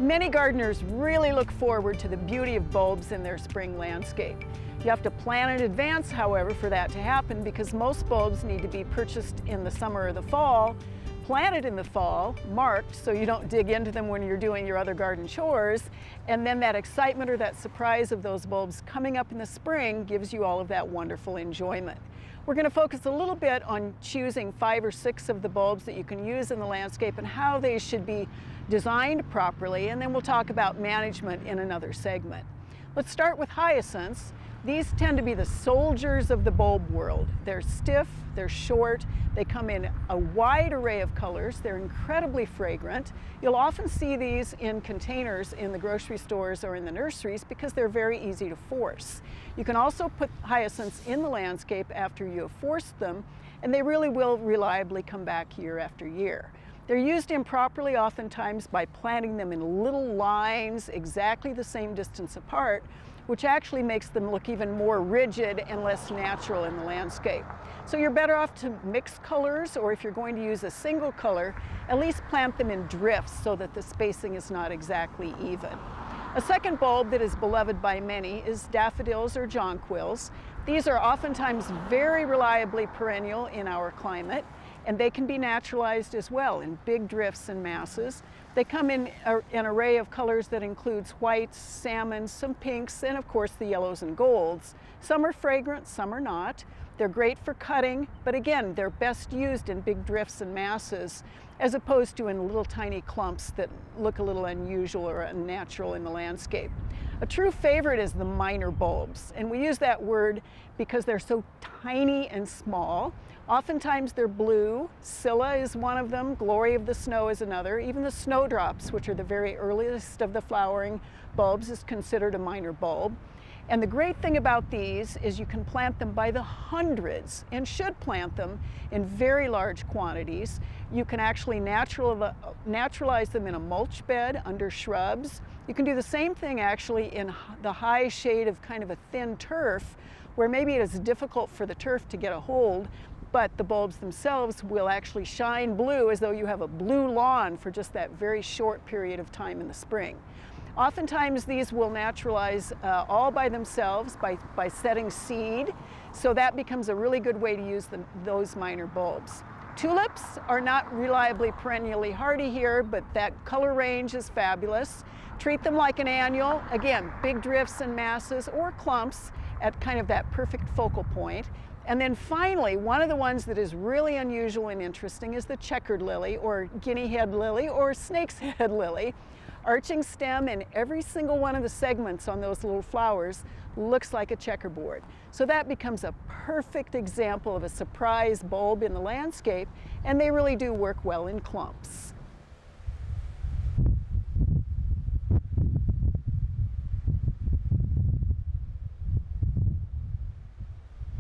Many gardeners really look forward to the beauty of bulbs in their spring landscape. You have to plan in advance, however, for that to happen because most bulbs need to be purchased in the summer or the fall, planted in the fall, marked so you don't dig into them when you're doing your other garden chores, and then that excitement or that surprise of those bulbs coming up in the spring gives you all of that wonderful enjoyment. We're going to focus a little bit on choosing 5 or 6 of the bulbs that you can use in the landscape and how they should be designed properly, and then we'll talk about management in another segment. Let's start with hyacinths. These tend to be the soldiers of the bulb world. They're stiff, they're short, they come in a wide array of colors, they're incredibly fragrant. You'll often see these in containers in the grocery stores or in the nurseries because they're very easy to force. You can also put hyacinths in the landscape after you have forced them, and they really will reliably come back year after year. They're used improperly oftentimes by planting them in little lines exactly the same distance apart, which actually makes them look even more rigid and less natural in the landscape. So you're better off to mix colors, or if you're going to use a single color, at least plant them in drifts so that the spacing is not exactly even. A second bulb that is beloved by many is daffodils or jonquils. These are oftentimes very reliably perennial in our climate, and they can be naturalized as well in big drifts and masses. They come in an array of colors that includes whites, salmons, some pinks, and of course the yellows and golds. Some are fragrant, some are not. They're great for cutting, but again, they're best used in big drifts and masses as opposed to in little tiny clumps that look a little unusual or unnatural in the landscape. A true favorite is the minor bulbs, and we use that word because they're so tiny and small. Oftentimes they're blue. Scilla is one of them, Glory of the Snow is another. Even the snowdrops, which are the very earliest of the flowering bulbs, is considered a minor bulb. And the great thing about these is you can plant them by the hundreds and should plant them in very large quantities. You can actually naturalize them in a mulch bed under shrubs. You can do the same thing actually in the high shade of kind of a thin turf where maybe it is difficult for the turf to get a hold, but the bulbs themselves will actually shine blue as though you have a blue lawn for just that very short period of time in the spring. Oftentimes these will naturalize all by themselves by setting seed, so that becomes a really good way to use those minor bulbs. Tulips are not reliably perennially hardy here, but that color range is fabulous. Treat them like an annual, again, big drifts and masses or clumps at kind of that perfect focal point. And then finally, one of the ones that is really unusual and interesting is the checkered lily or guinea head lily or snake's head lily. Arching stem, and every single one of the segments on those little flowers looks like a checkerboard. So that becomes a perfect example of a surprise bulb in the landscape, and they really do work well in clumps.